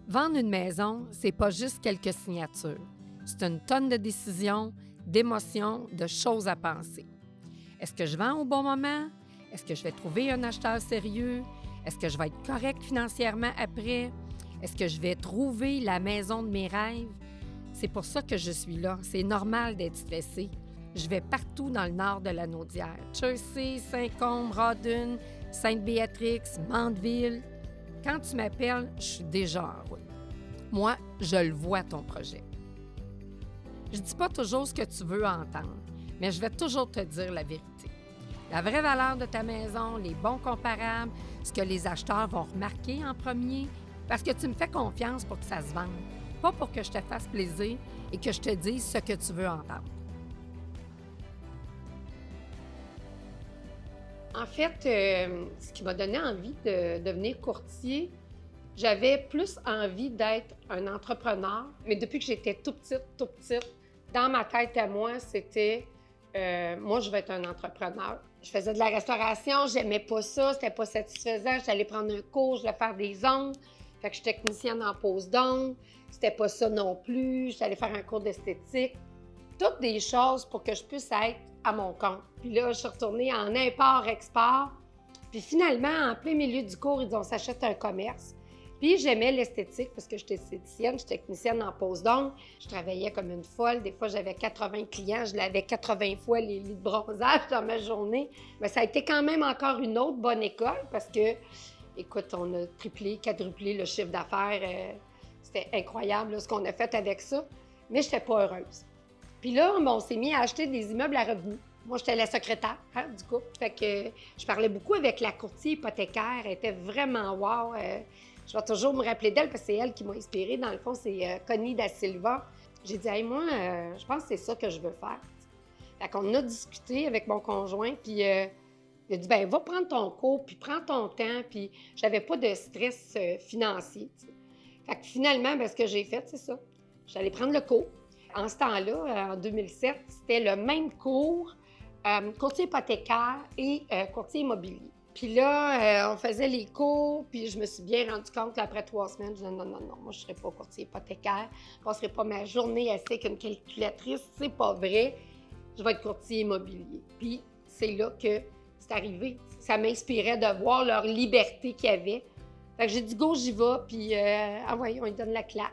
Vendre une maison, c'est pas juste quelques signatures. C'est une tonne de décisions, d'émotions, de choses à penser. Est-ce que je vends au bon moment? Est-ce que je vais trouver un acheteur sérieux? Est-ce que je vais être correct financièrement après? Est-ce que je vais trouver la maison de mes rêves? C'est pour ça que je suis là. C'est normal d'être stressé. Je vais partout dans le nord de la Naudière. Chersey, Saint-Côme, Rawdon, Sainte-Béatrix, Mandeville. Quand tu m'appelles, je suis déjà en route. Moi, je le vois, ton projet. Je dis pas toujours ce que tu veux entendre, mais je vais toujours te dire la vérité. La vraie valeur de ta maison, les bons comparables, ce que les acheteurs vont remarquer en premier, parce que tu me fais confiance pour que ça se vende, pas pour que je te fasse plaisir et que je te dise ce que tu veux entendre. En fait, ce qui m'a donné envie de devenir courtier, j'avais plus envie d'être un entrepreneur, mais depuis que j'étais tout petite, dans ma tête à moi, c'était moi, je vais être un entrepreneur. Je faisais de la restauration, j'aimais pas ça, c'était pas satisfaisant. J'allais prendre un cours, je voulais faire des ongles. Fait que je suis technicienne en pose d'ongles. C'était pas ça non plus. J'allais faire un cours d'esthétique. Toutes des choses pour que je puisse être à mon compte. Puis là, je suis retournée en import-export. Puis finalement, en plein milieu du cours, ils disent on s'achète un commerce. Puis j'aimais l'esthétique parce que j'étais esthéticienne, je suis technicienne en pose d'ongles. Je travaillais comme une folle. Des fois, j'avais 80 clients. Je lavais 80 fois les lits de bronzage dans ma journée. Mais ça a été quand même encore une autre bonne école parce que, écoute, on a triplé, quadruplé le chiffre d'affaires. C'était incroyable là, ce qu'on a fait avec ça. Mais je n'étais pas heureuse. Puis là, on s'est mis à acheter des immeubles à revenus. Moi, j'étais la secrétaire du couple. Fait que je parlais beaucoup avec la courtier hypothécaire. Elle était vraiment wow. Je vais toujours me rappeler d'elle parce que c'est elle qui m'a inspirée. Dans le fond, c'est Connie Da Silva. J'ai dit, hey, moi, je pense que c'est ça que je veux faire. Fait qu'on a discuté avec mon conjoint, puis il a dit, ben va prendre ton cours, puis prends ton temps, puis j'avais pas de stress financier. T'sais. Fait que finalement, ben, ce que j'ai fait, c'est ça. J'allais prendre le cours. En ce temps-là, en 2007, c'était le même cours, courtier hypothécaire et courtier immobilier. Puis là, on faisait les cours, puis je me suis bien rendu compte qu'après 3 semaines, je disais non, moi, je ne serai pas courtier hypothécaire. Je ne passerai pas ma journée assise avec une calculatrice. C'est pas vrai. Je vais être courtier immobilier. Puis c'est là que c'est arrivé. Ça m'inspirait de voir leur liberté qu'il y avait. Fait que j'ai dit go, j'y vais, puis voyons, on lui donne la claque.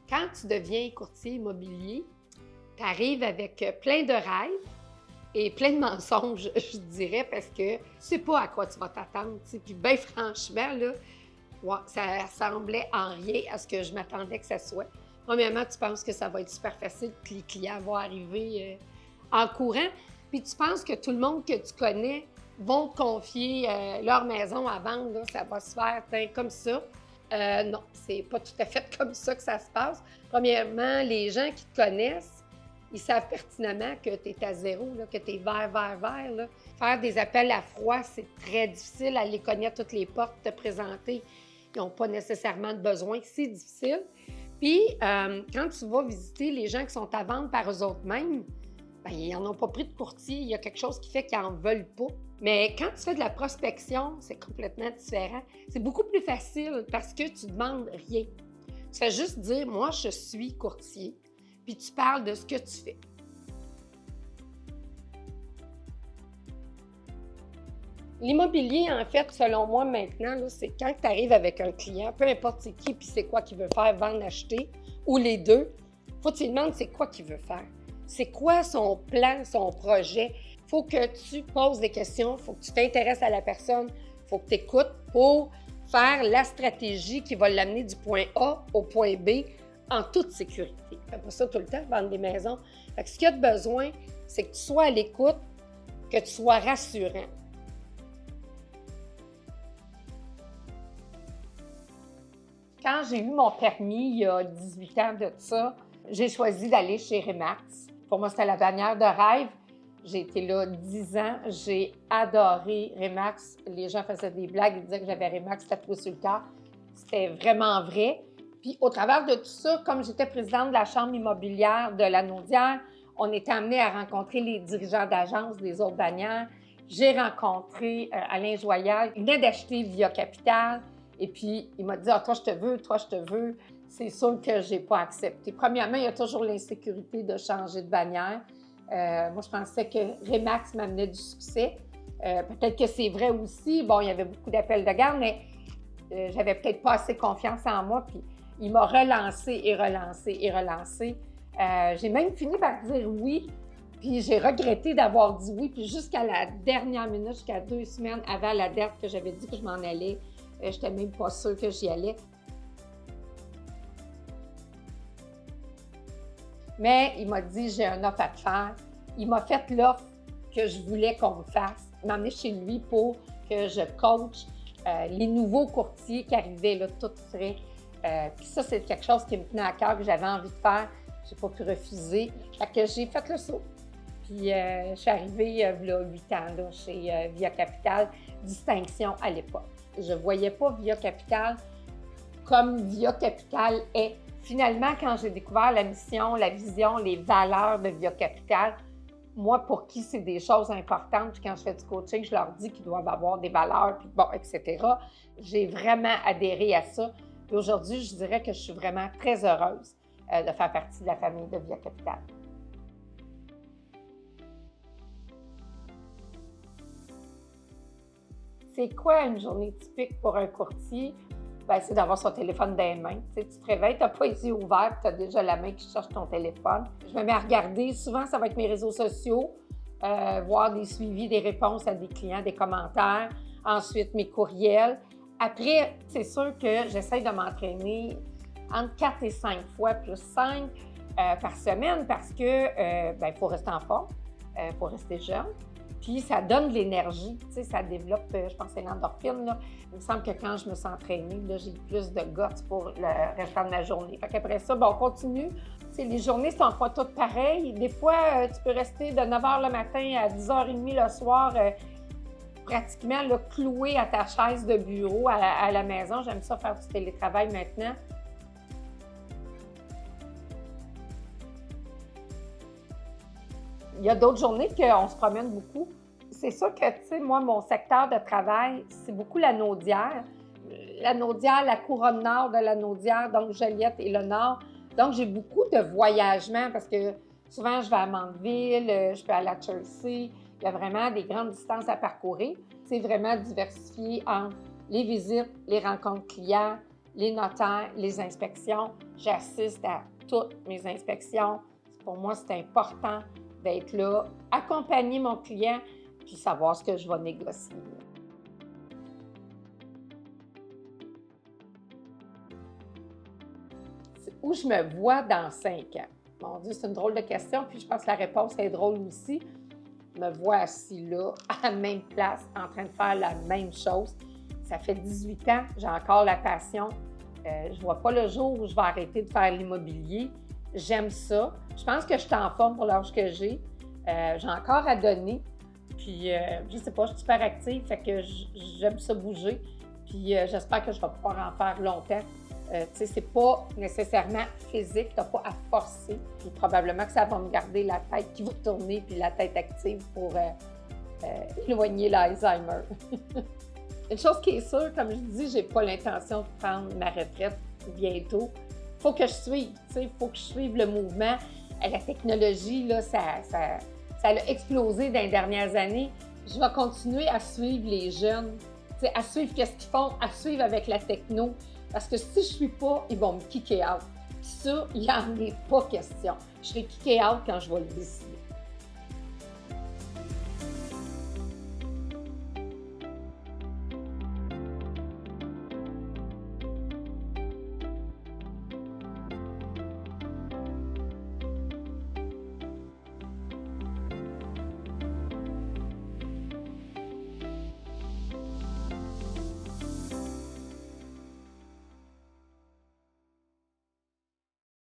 Quand tu deviens courtier immobilier, tu arrives avec plein de rêves et plein de mensonges, je dirais, parce que tu sais pas à quoi tu vas t'attendre. Puis bien franchement, là, ouais, ça ressemblait en rien à ce que je m'attendais que ça soit. Premièrement, tu penses que ça va être super facile, que les clients vont arriver en courant. Puis tu penses que tout le monde que tu connais vont te confier leur maison à vendre. Là, ça va se faire comme ça. Non, c'est pas tout à fait comme ça que ça se passe. Premièrement, les gens qui te connaissent, ils savent pertinemment que tu es à zéro, là, que tu es vert. Là. Faire des appels à froid, c'est très difficile. Aller cogner à toutes les portes, te présenter. Ils n'ont pas nécessairement de besoin. C'est difficile. Puis, quand tu vas visiter les gens qui sont à vendre par eux autres mêmes, bien, ils n'en ont pas pris de courtier. Il y a quelque chose qui fait qu'ils n'en veulent pas. Mais quand tu fais de la prospection, c'est complètement différent. C'est beaucoup plus facile parce que tu ne demandes rien. Tu fais juste dire « moi, je suis courtier », puis tu parles de ce que tu fais. L'immobilier, en fait, selon moi, maintenant, là, c'est quand tu arrives avec un client, peu importe c'est qui puis c'est quoi qu'il veut faire, vendre, acheter, ou les deux, il faut que tu lui demandes c'est quoi qu'il veut faire. C'est quoi son plan, son projet. Il faut que tu poses des questions, il faut que tu t'intéresses à la personne, il faut que tu écoutes pour faire la stratégie qui va l'amener du point A au point B en toute sécurité. Fais pas ça tout le temps, vendre des maisons. Fait que ce qu'il y a de besoin, c'est que tu sois à l'écoute, que tu sois rassurant. Quand j'ai eu mon permis, il y a 18 ans de ça, j'ai choisi d'aller chez Remax. Pour moi, c'était la bannière de rêve. J'ai été là 10 ans. J'ai adoré Remax. Les gens faisaient des blagues. Ils disaient que j'avais Remax tatoué sur le cœur. C'était vraiment vrai. Puis, au travers de tout ça, comme j'étais présidente de la Chambre immobilière de la Naudière, on était amenés à rencontrer les dirigeants d'agences des autres bannières j'ai rencontré Alain Joyal. Il venait d'acheter Via Capital. Et puis, il m'a dit « Ah, toi, je te veux, toi, je te veux. » C'est sûr que je n'ai pas accepté. Premièrement, il y a toujours l'insécurité de changer de bannière. Moi, je pensais que Remax m'amenait du succès. Peut-être que c'est vrai aussi. Bon, il y avait beaucoup d'appels de garde, mais j'avais peut-être pas assez confiance en moi. Puis, il m'a relancé et relancé et relancé. J'ai même fini par dire oui. Puis j'ai regretté d'avoir dit oui. Puis jusqu'à la dernière minute, jusqu'à 2 semaines avant la date que j'avais dit que je m'en allais, je n'étais même pas sûre que j'y allais. Mais il m'a dit, j'ai un offre à te faire. Il m'a fait l'offre que je voulais qu'on me fasse. Il m'a emmené chez lui pour que je coach les nouveaux courtiers qui arrivaient là, tout frais. Puis ça, c'est quelque chose qui me tenait à cœur, que j'avais envie de faire. Je n'ai pas pu refuser. Fait que j'ai fait le saut. Puis je suis arrivée il y a 8 ans là, chez Via Capital, distinction à l'époque. Je ne voyais pas Via Capital comme Via Capital est. Finalement, quand j'ai découvert la mission, la vision, les valeurs de Via Capital, moi, pour qui c'est des choses importantes, puis quand je fais du coaching, je leur dis qu'ils doivent avoir des valeurs, puis bon, etc. J'ai vraiment adhéré à ça. Puis aujourd'hui, je dirais que je suis vraiment très heureuse de faire partie de la famille de Via Capital. C'est quoi une journée typique pour un courtier? Bien, c'est d'avoir son téléphone dans les mains. Tu te réveilles, tu n'as pas les yeux ouverts, tu as déjà la main qui cherche ton téléphone. Je me mets à regarder. Souvent, ça va être mes réseaux sociaux, voir des suivis, des réponses à des clients, des commentaires. Ensuite, mes courriels. Après, c'est sûr que j'essaie de m'entraîner entre 4 et 5 fois, plus 5 par semaine parce que il faut rester en forme, il faut rester jeune. Puis ça donne de l'énergie, tu sais, ça développe, je pense, c'est l'endorphine. Là. Il me semble que quand je me suis entraînée, là, j'ai plus de guts pour le restant de ma journée. Fait qu'après ça, on continue. Tu sais, les journées sont pas toutes pareilles. Des fois, tu peux rester de 9 h le matin à 10 h 30 le soir, pratiquement là, cloué à ta chaise de bureau à la maison. J'aime ça faire du télétravail maintenant. Il y a d'autres journées qu'on se promène beaucoup. C'est sûr que, tu sais, moi, mon secteur de travail, c'est beaucoup la Naudière. La Naudière, la couronne nord de la Naudière, donc Joliette et le nord. Donc, j'ai beaucoup de voyagements parce que souvent, je vais à Mandeville, je vais à la Chelsea. Il y a vraiment des grandes distances à parcourir. C'est vraiment diversifié entre les visites, les rencontres clients, les notaires, les inspections. J'assiste à toutes mes inspections. Pour moi, c'est important d'être là, accompagner mon client, puis savoir ce que je vais négocier. Où je me vois dans 5 ans? Mon Dieu, c'est une drôle de question, puis je pense que la réponse est drôle aussi. Je me vois assis là, à la même place, en train de faire la même chose. Ça fait 18 ans, j'ai encore la passion. Je ne vois pas le jour où je vais arrêter de faire l'immobilier. J'aime ça. Je pense que je suis en forme pour l'âge que j'ai. J'ai encore à donner. Puis, je sais pas, je suis super active, fait que j'aime ça bouger. Puis, j'espère que je vais pouvoir en faire longtemps. Tu sais, c'est pas nécessairement physique, t'as pas à forcer. Puis, probablement que ça va me garder la tête qui va tourner puis la tête active pour éloigner l'Alzheimer. Une chose qui est sûre, comme je dis, j'ai pas l'intention de prendre ma retraite bientôt. Il faut que je suive, tu sais, il faut que je suive le mouvement. La technologie, là, ça a explosé dans les dernières années. Je vais continuer à suivre les jeunes, tu sais, à suivre qu'est-ce qu'ils font, à suivre avec la techno. Parce que si je ne suis pas, ils vont me kicker out. Puis ça, il n'y en est pas question. Je serai kicker out quand je vais le décider.